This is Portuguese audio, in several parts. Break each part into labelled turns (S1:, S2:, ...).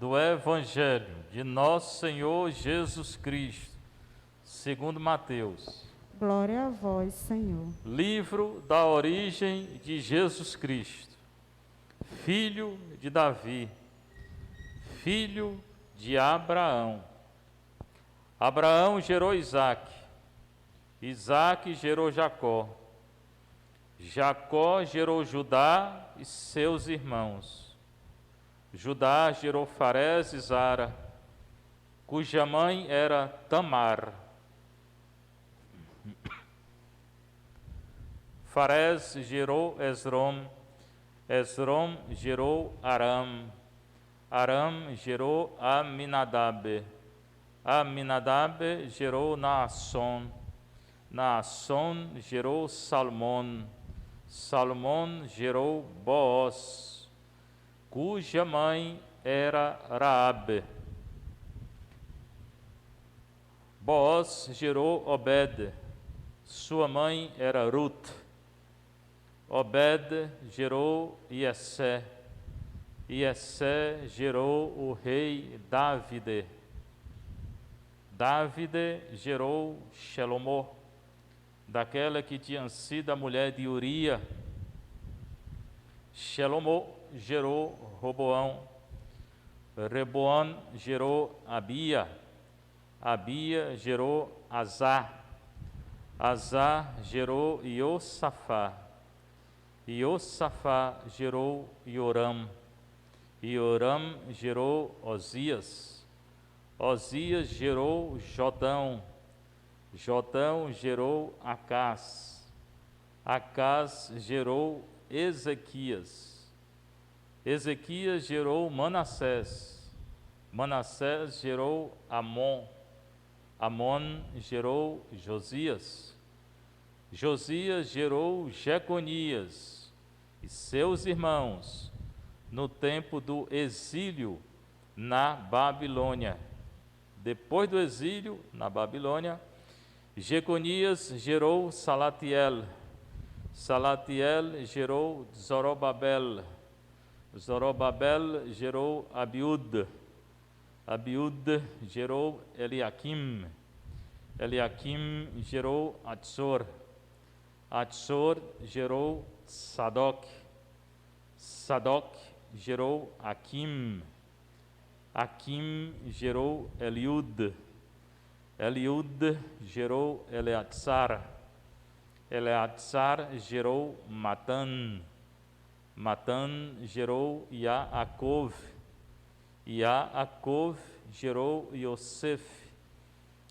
S1: do Evangelho de Nosso Senhor Jesus Cristo, segundo Mateus.
S2: Glória a vós, Senhor.
S1: Livro da origem de Jesus Cristo, filho de Davi, filho de Abraão. Abraão gerou Isaque, Isaque gerou Jacó, Jacó gerou Judá e seus irmãos. Judá gerou Farés e Zara, cuja mãe era Tamar. Farés gerou Esrom, Esrom gerou Aram, Aram gerou Aminadab, Aminadab gerou Naasson, Naasson gerou Salmão, Salmão gerou Booz, cuja mãe era Raabe. Booz gerou Obed, sua mãe era Ruth. Obed gerou Iessé, Iessé gerou o rei Dávide. Dávide gerou Shelomó, daquela que tinha sido a mulher de Uria. Shelomó gerou Roboão, Reboão gerou Abia, Abia gerou Azá, Azá gerou Iosafá, Iosafá gerou Ioram, Ioram gerou Osias, Osias gerou Jotão, Jotão gerou Acás, Acás gerou Ezequias, Ezequias gerou Manassés, Manassés gerou Amon, Amon gerou Josias, Josias gerou Jeconias e seus irmãos no tempo do exílio na Babilônia. Depois do exílio na Babilônia, Jeconias gerou Salatiel, Salatiel gerou Zorobabel, Zorobabel gerou Abiúd, Abiúd gerou Eliaquim, Eliaquim gerou Atsor, Atsor gerou Sadoc, Sadoc gerou Aquim, Aquim gerou Eliúd, Eliúd gerou Eleatzar, Eleatzar gerou Matã, Matã gerou Yaacov, Yaacov gerou Yosef,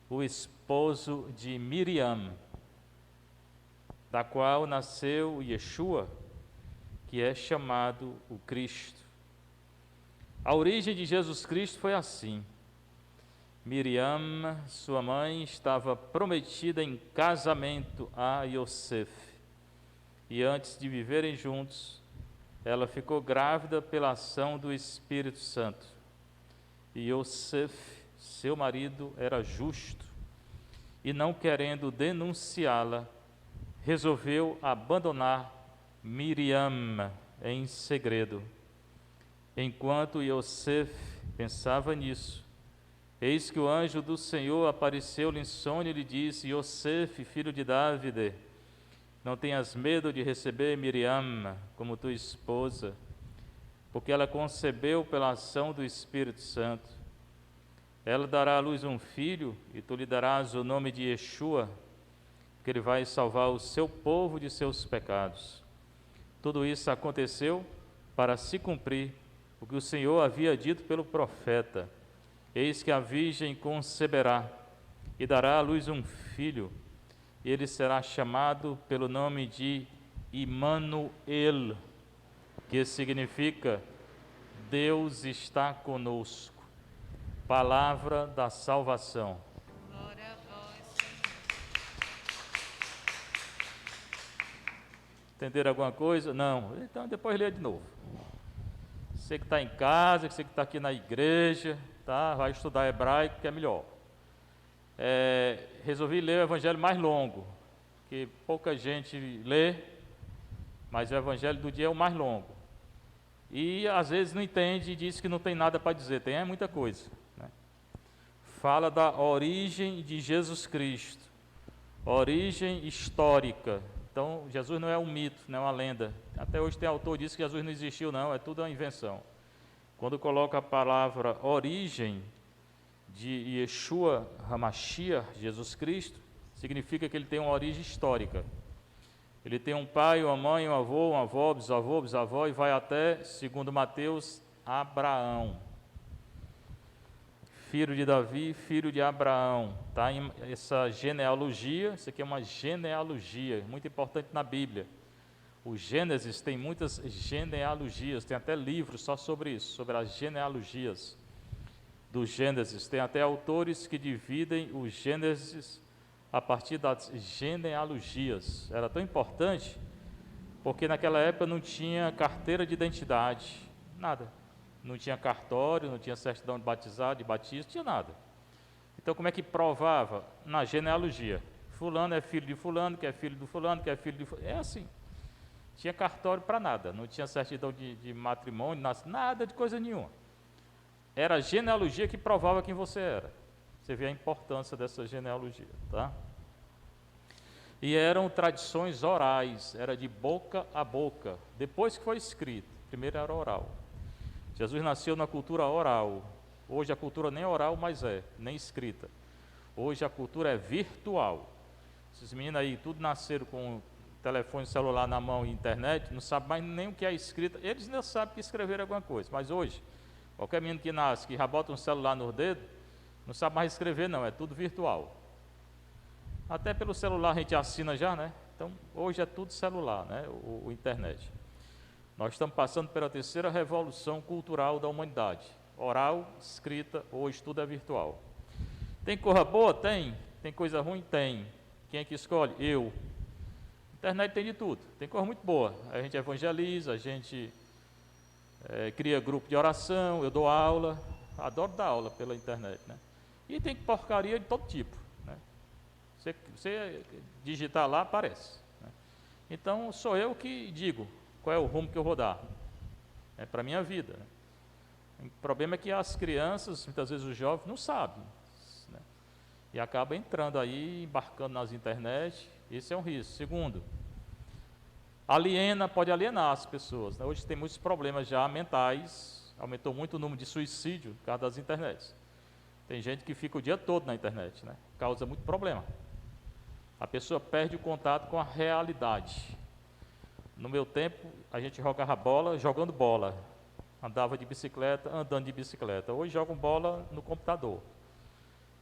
S1: o esposo de Miriam, da qual nasceu Yeshua, que é chamado o Cristo. A origem de Jesus Cristo foi assim. Miriam, sua mãe, estava prometida em casamento a Yosef, e antes de viverem juntos, ela ficou grávida pela ação do Espírito Santo. E Yosef, seu marido, era justo, e não querendo denunciá-la, resolveu abandonar Miriam em segredo. Enquanto Yosef pensava nisso, eis que o anjo do Senhor apareceu-lhe em sonho e lhe disse: Yosef, filho de Dávide, não tenhas medo de receber Miriam como tua esposa, porque ela concebeu pela ação do Espírito Santo. Ela dará à luz um filho, e tu lhe darás o nome de Yeshua, porque ele vai salvar o seu povo de seus pecados. Tudo isso aconteceu para se cumprir o que o Senhor havia dito pelo profeta: eis que a virgem conceberá e dará à luz um filho, e ele será chamado pelo nome de Imanuel, que significa Deus está conosco. Palavra da salvação.
S3: Glória a vós, Senhor.
S1: Entenderam alguma coisa? Não. Então depois lê de novo. Você que está em casa, você que está aqui na igreja, tá? Vai estudar hebraico, que é melhor. Resolvi ler o evangelho mais longo, que pouca gente lê, mas o evangelho do dia é o mais longo. e às vezes não entende e diz que não tem nada para dizer. Tem muita coisa, né? Fala da origem de Jesus Cristo, origem histórica. Então, Jesus não é um mito, não é uma lenda. Até hoje tem autor que diz que Jesus não existiu, não, é tudo uma invenção. Quando coloca a palavra origem de Yeshua HaMashiach, Jesus Cristo, significa que ele tem uma origem histórica. Ele tem um pai, uma mãe, um avô, uma avó, bisavô, bisavó, e vai até, segundo Mateus, Abraão. Filho de Davi, filho de Abraão. Tá? Essa genealogia, isso aqui é uma genealogia, muito importante na Bíblia. O Gênesis tem muitas genealogias, tem até livros só sobre isso, sobre as genealogias do Gênesis. Tem até autores que dividem o Gênesis a partir das genealogias. Era tão importante porque naquela época não tinha carteira de identidade, nada. Não tinha cartório, não tinha certidão de batizado, de batismo, não tinha nada. Então como é que provava? Na genealogia. Fulano é filho de fulano, que é filho do fulano, que é filho de fulano. É assim. Tinha cartório para nada, não tinha certidão de matrimônio, nada de coisa nenhuma. Era a genealogia que provava quem você era. Você vê a importância dessa genealogia, tá? E eram tradições orais, era de boca a boca, depois que foi escrito. Primeiro era oral. Jesus nasceu na cultura oral. Hoje a cultura nem oral mais é, nem escrita. Hoje a cultura é virtual. Esses meninos aí, tudo nasceram com telefone celular na mão e internet, não sabem mais nem o que é escrita. Eles não sabem que escrever alguma coisa, mas hoje, qualquer menino que nasce, que já bota um celular no dedo, não sabe mais escrever não, é tudo virtual. Até pelo celular a gente assina já, né? Então, hoje é tudo celular, né? O internet. Nós estamos passando pela terceira revolução cultural da humanidade. Oral, escrita, hoje tudo é virtual. Tem coisa boa? Tem. Tem coisa ruim? Tem. Quem é que escolhe? Eu. Internet tem de tudo. Tem coisa muito boa. A gente evangeliza, a gente cria grupo de oração, eu dou aula. Adoro dar aula pela internet, né? E tem porcaria de todo tipo, né? Você digitar lá, aparece, né? Então, sou eu que digo qual é o rumo que eu vou dar. É para a minha vida, né? O problema é que as crianças, muitas vezes os jovens, não sabem, né? E acabam entrando aí, embarcando nas internet. Esse é um risco. Segundo, pode alienar as pessoas, né? Hoje tem muitos problemas já mentais, aumentou muito o número de suicídio por causa das internets. Tem gente que fica o dia todo na internet, né? Causa muito problema. A pessoa perde o contato com a realidade. No meu tempo, a gente jogava bola jogando bola. Andava de bicicleta, andando de bicicleta. Hoje jogam bola no computador.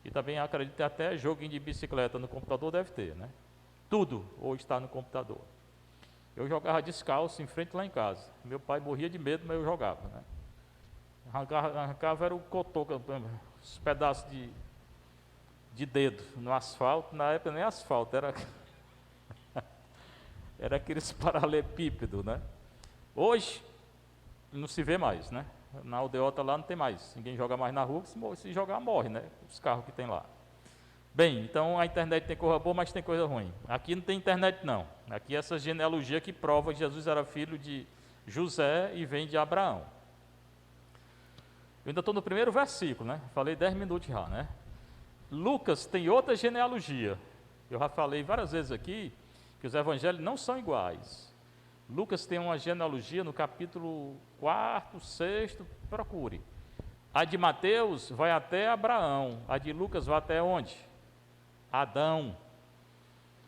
S1: E também acredito que até joguinho de bicicleta no computador deve ter, né? Tudo hoje está no computador. Eu jogava descalço em frente lá em casa. Meu pai morria de medo, mas eu jogava, né? Arrancava era o cotoco, os pedaços de dedo no asfalto. Na época nem asfalto, era era aqueles paralelepípedos, né? Hoje não se vê mais, né? Na aldeota lá não tem mais. Ninguém joga mais na rua, se jogar morre, né? Os carros que tem lá. Bem, então a internet tem coisa boa, mas tem coisa ruim. Aqui não tem internet não. Aqui é essa genealogia que prova que Jesus era filho de José e vem de Abraão. Eu ainda estou no primeiro versículo, né? Falei 10 minutos já, né? Lucas tem outra genealogia. Eu já falei várias vezes aqui que os evangelhos não são iguais. Lucas tem uma genealogia no capítulo 4, 6, procure. A de Mateus vai até Abraão. A de Lucas vai até onde? Adão.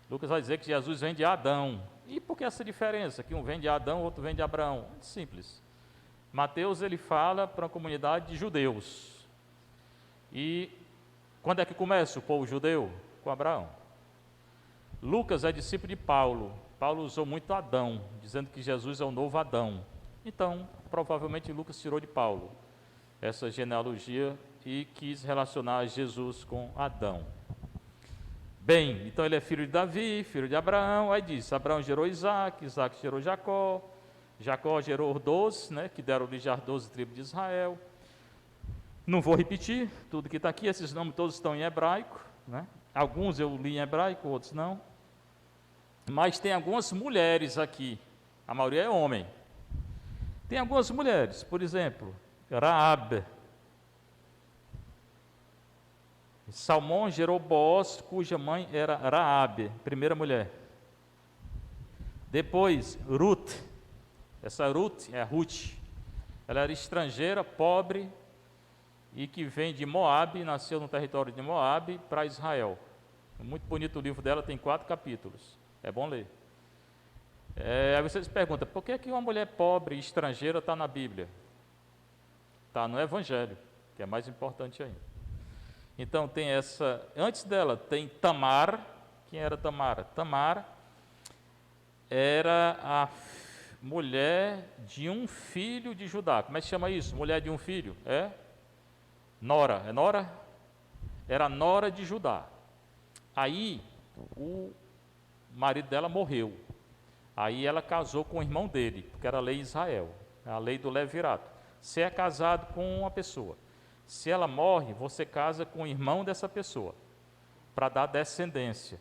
S1: Lucas vai dizer que Jesus vem de Adão. E por que essa diferença? Que um vem de Adão, o outro vem de Abraão. Muito simples. Mateus ele fala para uma comunidade de judeus. E quando é que começa o povo judeu? Com Abraão. Lucas é discípulo de Paulo. Paulo usou muito Adão, dizendo que Jesus é o novo Adão. Então, provavelmente Lucas tirou de Paulo essa genealogia e quis relacionar Jesus com Adão. Bem, então ele é filho de Davi, filho de Abraão. Aí diz, Abraão gerou Isaac, Isaac gerou Jacó, Jacó gerou 12, né, que deram origem às 12 tribos de Israel. Não vou repetir tudo que está aqui, esses nomes todos estão em hebraico, né? Alguns eu li em hebraico, outros não. Mas tem algumas mulheres aqui, a maioria é homem. Tem algumas mulheres, por exemplo, Raabe. Salmão gerou Booz, cuja mãe era Raabe, primeira mulher. Depois, Ruth. Essa Ruth é Ruth. Ela era estrangeira, pobre, e que vem de Moabe, nasceu no território de Moabe, para Israel. Muito bonito o livro dela, tem 4 capítulos. É bom ler. Aí você se pergunta, por que uma mulher pobre e estrangeira está na Bíblia? Está no Evangelho, que é mais importante ainda. Então tem essa, antes dela tem Tamar. Quem era Tamar? Tamar era a mulher de um filho de Judá. Como é que chama isso? Mulher de um filho? É Nora. É Nora? Era Nora de Judá. Aí o marido dela morreu. Aí ela casou com o irmão dele, porque era a lei de Israel, a lei do levirato. Você é casado com uma pessoa. Se ela morre, você casa com o irmão dessa pessoa, para dar descendência.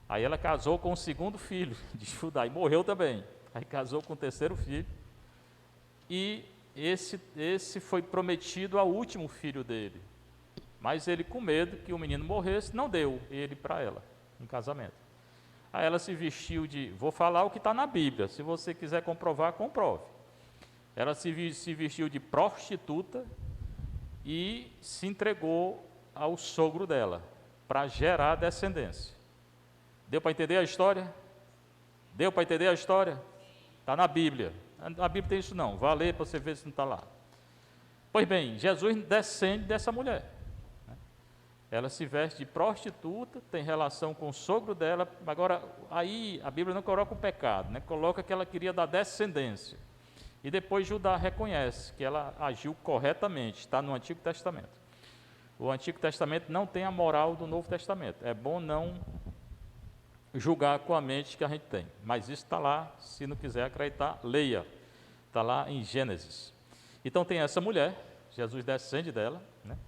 S1: Aí ela casou com o segundo filho de Judá, e morreu também. Aí casou com o terceiro filho, e esse foi prometido ao último filho dele. Mas ele, com medo que o menino morresse, não deu ele para ela, em casamento. Aí ela se vestiu de, vou falar o que está na Bíblia, se você quiser comprovar, comprove. Ela se vestiu de prostituta, e se entregou ao sogro dela, para gerar descendência. Deu para entender a história? Deu para entender a história? Está na Bíblia. Na Bíblia tem isso não, vá ler para você ver se não está lá. Pois bem, Jesus descende dessa mulher. Ela se veste de prostituta, tem relação com o sogro dela. Agora, aí a Bíblia não coloca o pecado, né? Coloca que ela queria dar descendência. E depois Judá reconhece que ela agiu corretamente, está no Antigo Testamento. O Antigo Testamento não tem a moral do Novo Testamento. É bom não julgar com a mente que a gente tem. Mas isso está lá, se não quiser acreditar, leia. Está lá em Gênesis. Então tem essa mulher, Jesus descende dela, né?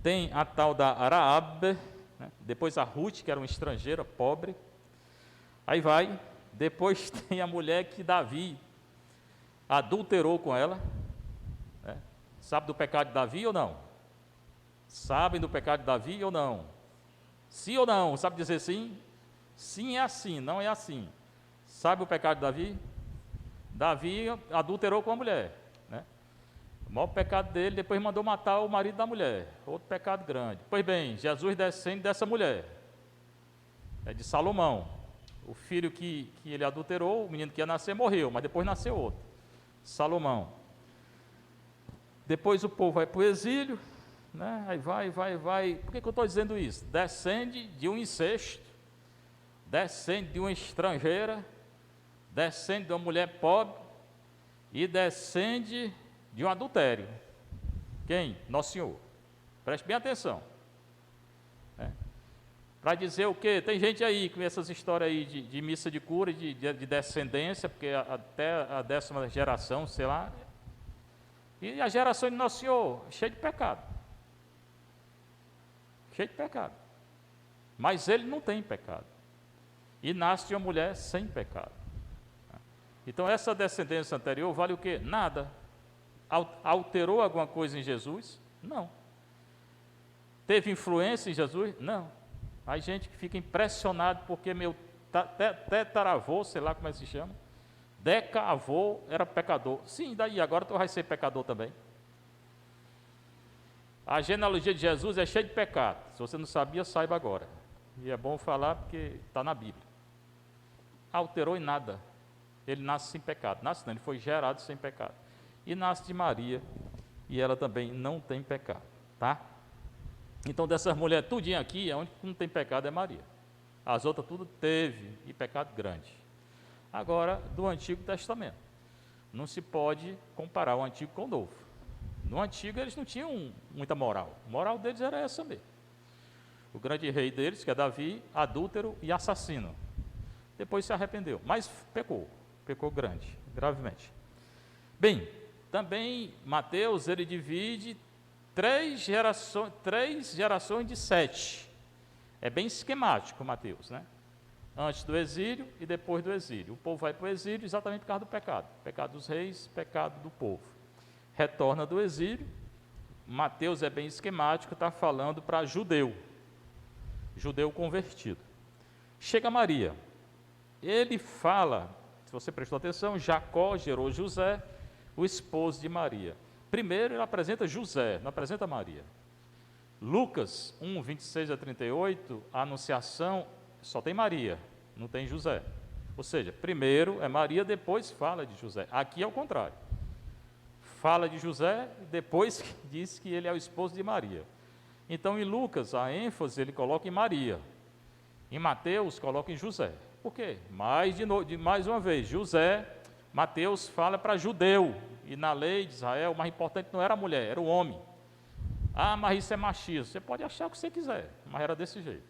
S1: Tem a tal da Raabe, né? Depois a Ruth, que era uma estrangeira, pobre. Aí vai, depois tem a mulher que Davi adulterou com ela, né? Sabe do pecado de Davi ou não? Sabem do pecado de Davi ou não? Sim ou não? Sabe dizer sim? Sim é assim, não é assim. Sabe o pecado de Davi? Davi adulterou com a mulher, né? O maior pecado dele, depois mandou matar o marido da mulher. Outro pecado grande. Pois bem, Jesus descende dessa mulher, é de Salomão. O filho que ele adulterou, o menino que ia nascer, morreu, mas depois nasceu outro. Salomão. Depois o povo vai para o exílio, né? Aí vai. Por que eu estou dizendo isso? Descende de um incesto, descende de uma estrangeira, descende de uma mulher pobre e descende de um adultério. Quem? Nosso Senhor. Preste bem atenção. Para dizer o quê? Tem gente aí com essas histórias aí de missa de cura, de descendência, porque até a 10ª geração, sei lá. E a geração de Nosso Senhor, cheia de pecado. Cheio de pecado. Mas ele não tem pecado. E nasce de uma mulher sem pecado. Então essa descendência anterior vale o quê? Nada. Alterou alguma coisa em Jesus? Não. Teve influência em Jesus? Não. Aí gente que fica impressionado porque meu tetaravô, sei lá como é que se chama, decavô era pecador. Sim, daí agora tu vai ser pecador também. A genealogia de Jesus é cheia de pecado. Se você não sabia, saiba agora. E é bom falar porque está na Bíblia. Alterou em nada. Ele nasce sem pecado. Nasce não, ele foi gerado sem pecado. E nasce de Maria, e ela também não tem pecado, tá? Então dessas mulheres tudinho aqui, a única que não tem pecado é Maria. As outras tudo teve, e pecado grande. Agora, do Antigo Testamento. Não se pode comparar o Antigo com o Novo. No Antigo eles não tinham muita moral. A moral deles era essa mesmo. O grande rei deles, que é Davi, adúltero e assassino. Depois se arrependeu, mas pecou grande, gravemente. Bem, também Mateus, ele divide três gerações de 7. É bem esquemático, Mateus, né? antes do exílio e depois do exílio. O povo vai para o exílio exatamente por causa do pecado. Pecado dos reis, pecado do povo. Retorna do exílio. Mateus é bem esquemático, está falando para judeu convertido. Chega Maria. Ele fala, se você prestou atenção, Jacó gerou José, o esposo de Maria. Primeiro ele apresenta José, não apresenta Maria. Lucas 1, 26 a 38, a anunciação só tem Maria, não tem José. Ou seja, primeiro é Maria, depois fala de José. Aqui é o contrário. Fala de José, depois diz que ele é o esposo de Maria. Então, em Lucas, a ênfase ele coloca em Maria. Em Mateus, coloca em José. Por quê? Mais uma vez, José, Mateus fala para judeu. E na lei de Israel, o mais importante não era a mulher, era o homem. Ah, mas isso é machismo. Você pode achar o que você quiser, mas era desse jeito.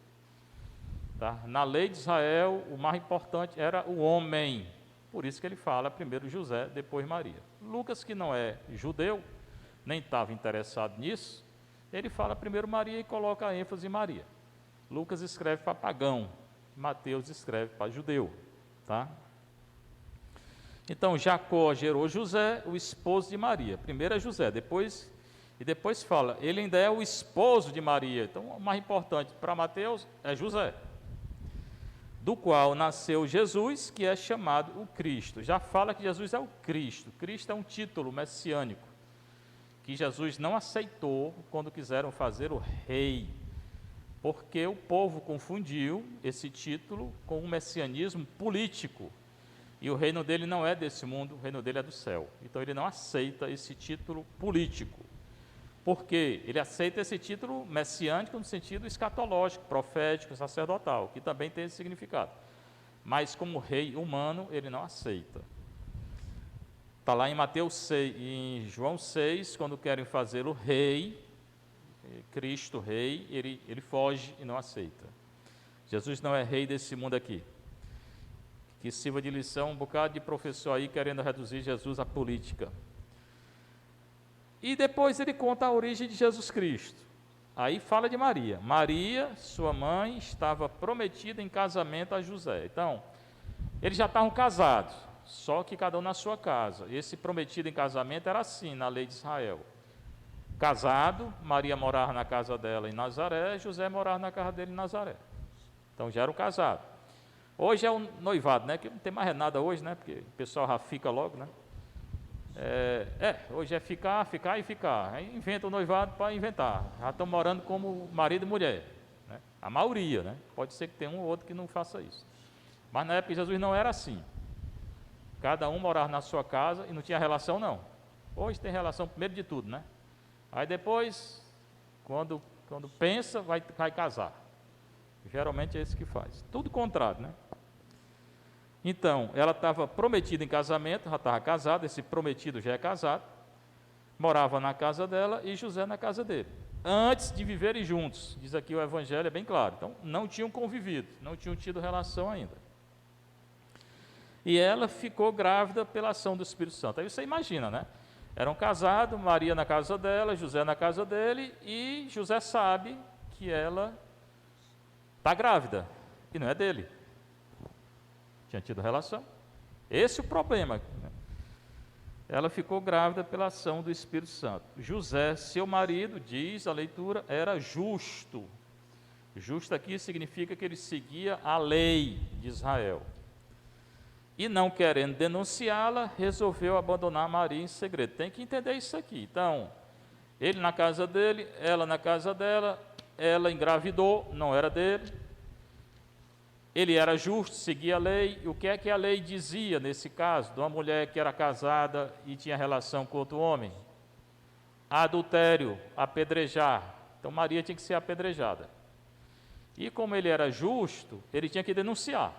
S1: Tá? Na lei de Israel, o mais importante era o homem. Por isso que ele fala primeiro José, depois Maria. Lucas, que não é judeu, nem estava interessado nisso, ele fala primeiro Maria e coloca a ênfase em Maria. Lucas escreve para pagão, Mateus escreve para judeu. Tá? Então, Jacó gerou José, o esposo de Maria. Primeiro é José, depois fala, ele ainda é o esposo de Maria. Então, o mais importante para Mateus é José, do qual nasceu Jesus, que é chamado o Cristo. Já fala que Jesus é o Cristo. Cristo é um título messiânico, que Jesus não aceitou quando quiseram fazer o rei, porque o povo confundiu esse título com um messianismo político. E o reino dele não é desse mundo, o reino dele é do céu. Então ele não aceita esse título político. Porque ele aceita esse título messiânico no sentido escatológico, profético, sacerdotal, que também tem esse significado. Mas como rei humano, ele não aceita. Está lá em Mateus 6, em João 6, quando querem fazer o rei, Cristo rei, ele foge e não aceita. Jesus não é rei desse mundo aqui. Que sirva de lição um bocado de professor aí querendo reduzir Jesus à política. E depois ele conta a origem de Jesus Cristo. Aí fala de Maria. Maria, sua mãe, estava prometida em casamento a José. Então, eles já estavam casados, só que cada um na sua casa. Esse prometido em casamento era assim, na lei de Israel. Casado, Maria morava na casa dela em Nazaré, José morava na casa dele em Nazaré. Então já era um casado. Hoje é um noivado, né? Que não tem mais nada hoje, né? Porque o pessoal já fica logo, né? Hoje é ficar e ficar. Aí inventa o noivado para inventar. Já estão morando como marido e mulher, né? A maioria, né? Pode ser que tenha um ou outro que não faça isso. Mas na época de Jesus não era assim. Cada um morava na sua casa e não tinha relação, não. Hoje tem relação primeiro de tudo, né? Aí depois, quando pensa, vai casar. Geralmente é esse que faz. Tudo contrário, né? Então, ela estava prometida em casamento, já estava casada, esse prometido já é casado, morava na casa dela e José na casa dele, antes de viverem juntos. Diz aqui o Evangelho, é bem claro. Então, não tinham convivido, não tinham tido relação ainda. E ela ficou grávida pela ação do Espírito Santo. Aí você imagina, né? Eram casados, Maria na casa dela, José na casa dele, e José sabe que ela está grávida, e não é dele. Tinha tido relação. Esse é o problema. Ela ficou grávida pela ação do Espírito Santo. José, seu marido, diz a leitura, era justo. Justo aqui significa que ele seguia a lei de Israel. E não querendo denunciá-la, resolveu abandonar Maria em segredo. Tem que entender isso aqui. Então, ele na casa dele, ela na casa dela, ela engravidou, não era dele. Ele era justo, seguia a lei. E o que é que a lei dizia nesse caso, de uma mulher que era casada e tinha relação com outro homem? Adultério, apedrejar. Então Maria tinha que ser apedrejada. E como ele era justo, ele tinha que denunciar.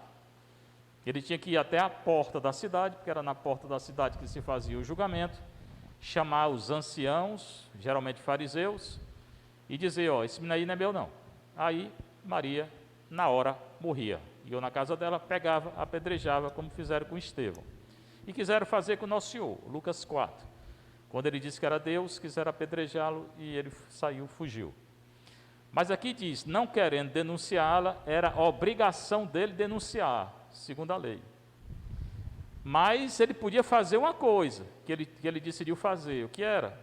S1: Ele tinha que ir até a porta da cidade, porque era na porta da cidade que se fazia o julgamento, chamar os anciãos, geralmente fariseus, e dizer, esse menino aí não é meu não. Aí Maria, na hora, morria. Iam na casa dela, pegava, apedrejava, como fizeram com Estevão. E quiseram fazer com o Nosso Senhor, Lucas 4. Quando ele disse que era Deus, quiseram apedrejá-lo e ele fugiu. Mas aqui diz, não querendo denunciá-la, era obrigação dele denunciar, segundo a lei. Mas ele podia fazer uma coisa, que ele decidiu fazer, o que era?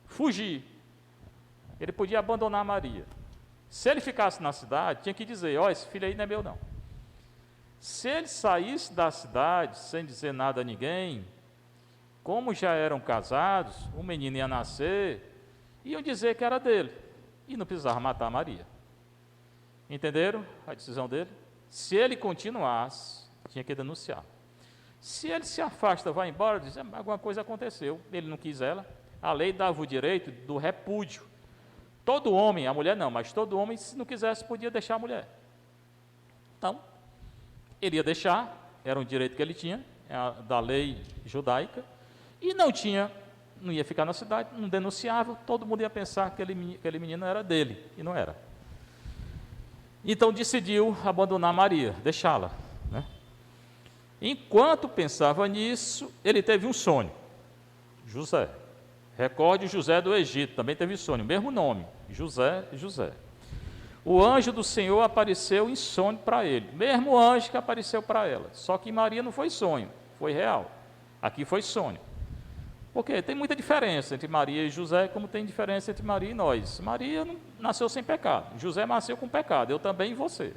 S1: Fugir. Ele podia abandonar Maria. Se ele ficasse na cidade, tinha que dizer, ó, esse filho aí não é meu não. Se ele saísse da cidade, sem dizer nada a ninguém, como já eram casados, o menino ia nascer, iam dizer que era dele, e não precisava matar Maria. Entenderam a decisão dele? Se ele continuasse, tinha que denunciar. Se ele se afasta, vai embora, diz, alguma coisa aconteceu, ele não quis ela, a lei dava o direito do repúdio. Todo homem, a mulher não, mas todo homem, se não quisesse, podia deixar a mulher. Então, ele ia deixar, era um direito que ele tinha, da lei judaica, e não ia ficar na cidade, não denunciava, todo mundo ia pensar que aquele menino era dele, e não era. Então decidiu abandonar Maria, deixá-la. Né? Enquanto pensava nisso, ele teve um sonho. José. Recorde José do Egito, também teve sonho, mesmo nome, José. O anjo do Senhor apareceu em sonho para ele, mesmo anjo que apareceu para ela, só que Maria não foi sonho, foi real, aqui foi sonho. Porque tem muita diferença entre Maria e José, como tem diferença entre Maria e nós. Maria não nasceu sem pecado, José nasceu com pecado, eu também e você.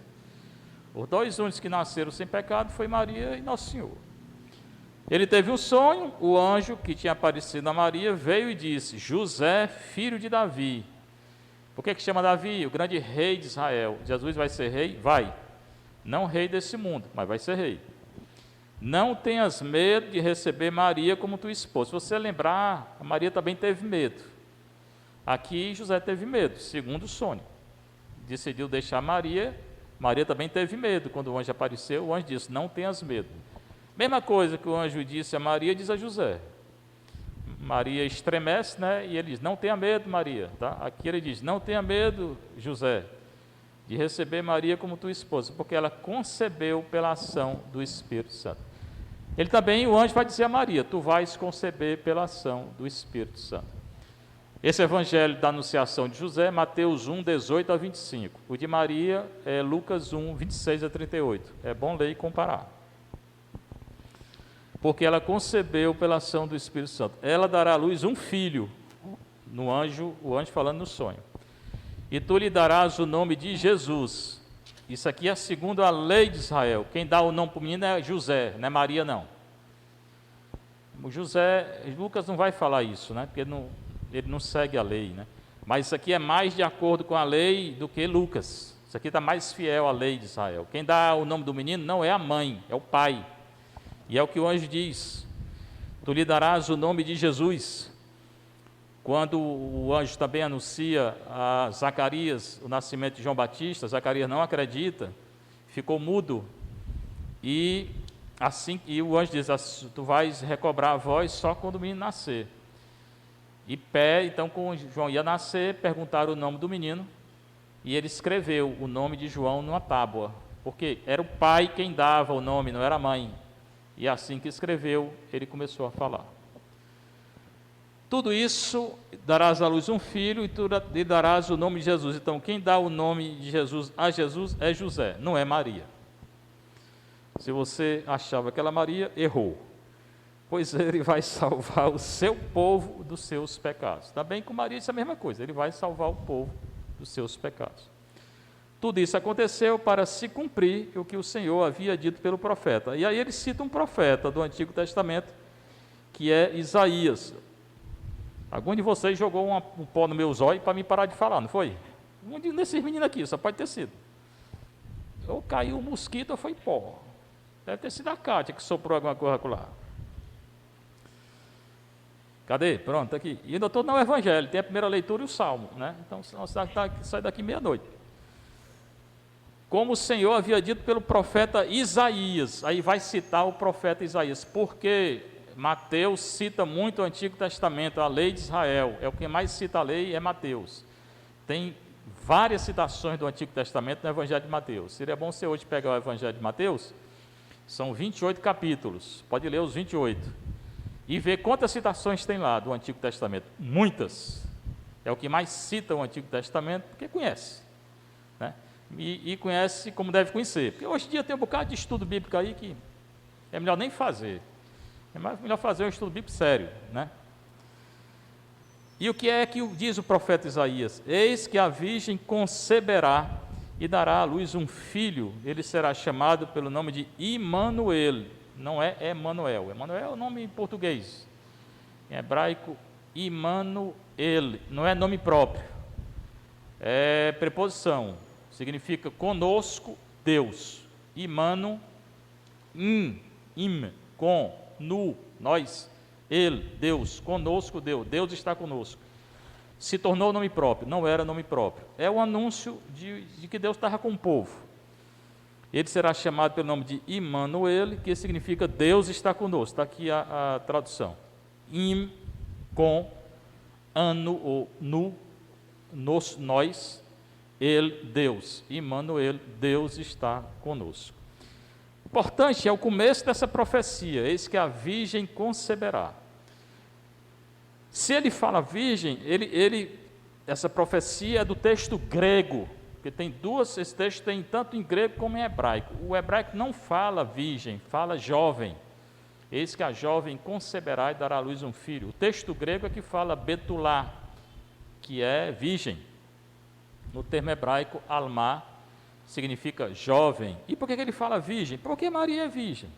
S1: Os dois únicos que nasceram sem pecado foi Maria e Nosso Senhor. Ele teve um sonho, o anjo que tinha aparecido a Maria veio e disse, José, filho de Davi. Por que chama Davi? O grande rei de Israel. Jesus vai ser rei? Vai. Não rei desse mundo, mas vai ser rei. Não tenhas medo de receber Maria como tua esposa. Se você lembrar, a Maria também teve medo. Aqui José teve medo, segundo o sonho. Decidiu deixar Maria. Maria também teve medo. Quando o anjo apareceu, o anjo disse, não tenhas medo. Mesma coisa que o anjo disse a Maria, diz a José. Maria estremece, né? E ele diz, não tenha medo, Maria. Tá? Aqui ele diz, não tenha medo, José, de receber Maria como tua esposa, porque ela concebeu pela ação do Espírito Santo. Ele também, o anjo vai dizer a Maria, tu vais conceber pela ação do Espírito Santo. Esse evangelho da anunciação de José, Mateus 1, 18 a 25. O de Maria é Lucas 1, 26 a 38. É bom ler e comparar. Porque ela concebeu pela ação do Espírito Santo. Ela dará à luz um filho, o anjo falando no sonho. E tu lhe darás o nome de Jesus. Isso aqui é segundo a lei de Israel. Quem dá o nome para o menino é José, não é Maria não. O José, Lucas não vai falar isso, né? Porque ele não segue a lei, né? Mas isso aqui é mais de acordo com a lei do que Lucas. Isso aqui está mais fiel à lei de Israel. Quem dá o nome do menino não é a mãe, é o pai. E é o que o anjo diz, tu lhe darás o nome de Jesus. Quando o anjo também anuncia a Zacarias o nascimento de João Batista, Zacarias não acredita, ficou mudo, e o anjo diz, tu vais recobrar a voz só quando o menino nascer. Então, quando João ia nascer, perguntaram o nome do menino, e ele escreveu o nome de João numa tábua, porque era o pai quem dava o nome, não era a mãe. E assim que escreveu, ele começou a falar. Tudo isso, darás à luz um filho e tu lhe darás o nome de Jesus. Então, quem dá o nome de Jesus a Jesus é José, não é Maria. Se você achava que era Maria, errou. Pois ele vai salvar o seu povo dos seus pecados. Também com Maria isso é a mesma coisa, ele vai salvar o povo dos seus pecados. Tudo isso aconteceu para se cumprir o que o Senhor havia dito pelo profeta. E aí ele cita um profeta do Antigo Testamento, que é Isaías. Algum de vocês jogou um pó no meu zóio para me parar de falar, não foi? Um desses meninos aqui, só pode ter sido. Ou caiu um mosquito ou foi pó. Deve ter sido a Cátia que soprou alguma coisa lá. Cadê? Pronto, aqui. E ainda estou no Evangelho, tem a primeira leitura e o Salmo, né? Então, sai daqui meia-noite. Como o Senhor havia dito pelo profeta Isaías, aí vai citar o profeta Isaías, porque Mateus cita muito o Antigo Testamento, a lei de Israel, é o que mais cita a lei, é Mateus. Tem várias citações do Antigo Testamento no Evangelho de Mateus. Seria bom você hoje pegar o Evangelho de Mateus, são 28 capítulos, pode ler os 28, e ver quantas citações tem lá do Antigo Testamento. Muitas. É o que mais cita o Antigo Testamento, porque conhece. né? E conhece como deve conhecer. Porque hoje em dia tem um bocado de estudo bíblico aí que é melhor nem fazer. É melhor fazer um estudo bíblico sério, né? E o que é que diz o profeta Isaías? Eis que a virgem conceberá e dará à luz um filho, ele será chamado pelo nome de Imanuel, não é Emanuel. Emanuel é o nome em português, em hebraico, Imanuel, não é nome próprio, é preposição, significa conosco Deus. Imanu, com, nu, nós, ele, Deus, conosco Deus, Deus está conosco. Se tornou nome próprio, não era nome próprio. É o anúncio de que Deus estava com o povo. Ele será chamado pelo nome de Imanuel, que significa Deus está conosco. Está aqui a tradução. Com, anu ou nu, nós, ele, Deus. Imanuel, Deus está conosco. Importante é o começo dessa profecia, eis que a virgem conceberá. Se ele fala virgem, essa profecia é do texto grego, porque esse texto tem tanto em grego como em hebraico. O hebraico não fala virgem, fala jovem. Eis que a jovem conceberá e dará à luz um filho. O texto grego é que fala betulá, que é virgem. No termo hebraico, alma, significa jovem. E por que ele fala virgem? Porque Maria é virgem.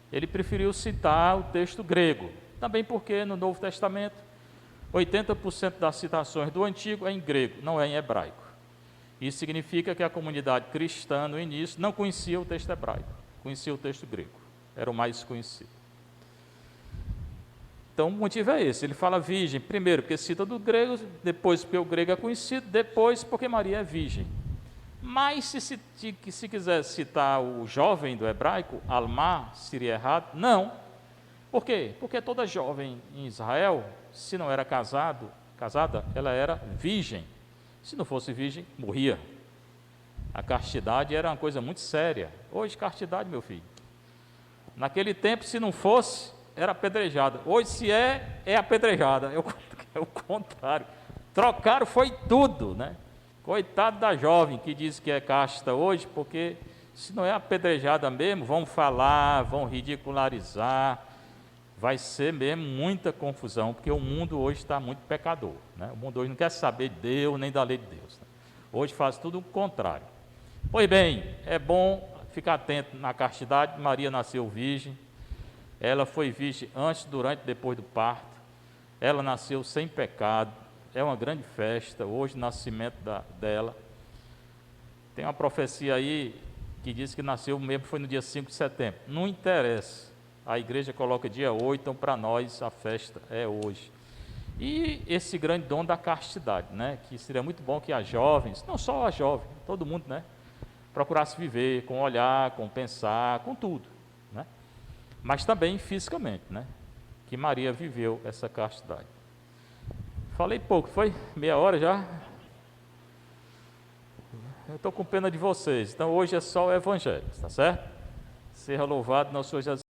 S1: Ele preferiu citar o texto grego. Também porque no Novo Testamento, 80% das citações do Antigo é em grego, não é em hebraico. Isso significa que a comunidade cristã, no início, não conhecia o texto hebraico, conhecia o texto grego, era o mais conhecido. Então, o motivo é esse, ele fala virgem, primeiro porque cita do grego, depois porque o grego é conhecido, depois porque Maria é virgem. Mas, se quiser citar o jovem do hebraico, alma, seria errado? Não. Por quê? Porque toda jovem em Israel, se não era casada, ela era virgem. Se não fosse virgem, morria. A castidade era uma coisa muito séria. Hoje, castidade, meu filho. Naquele tempo, se não fosse, era apedrejada. Hoje, se é apedrejada. É o contrário. Trocaram foi tudo, né? Coitado da jovem que diz que é casta hoje, porque se não é apedrejada mesmo, vão falar, vão ridicularizar, vai ser mesmo muita confusão, porque o mundo hoje está muito pecador, né? O mundo hoje não quer saber de Deus, nem da lei de Deus, né? Hoje faz tudo o contrário. Pois bem, é bom ficar atento na castidade. Maria nasceu virgem, ela foi virgem antes, durante e depois do parto, ela nasceu sem pecado, é uma grande festa, hoje o nascimento dela. Tem uma profecia aí que diz que nasceu mesmo, foi no dia 5 de setembro, não interessa. A igreja coloca dia 8, então para nós a festa é hoje. E esse grande dom da castidade, né? Que seria muito bom que as jovens, não só as jovens, todo mundo, né? Procurasse viver com olhar, com pensar, com tudo, né? Mas também fisicamente, né? Que Maria viveu essa castidade. Falei pouco, foi? Meia hora já? Eu estou com pena de vocês, então hoje é só o Evangelho, tá certo? Seja louvado nosso Senhor Jesus.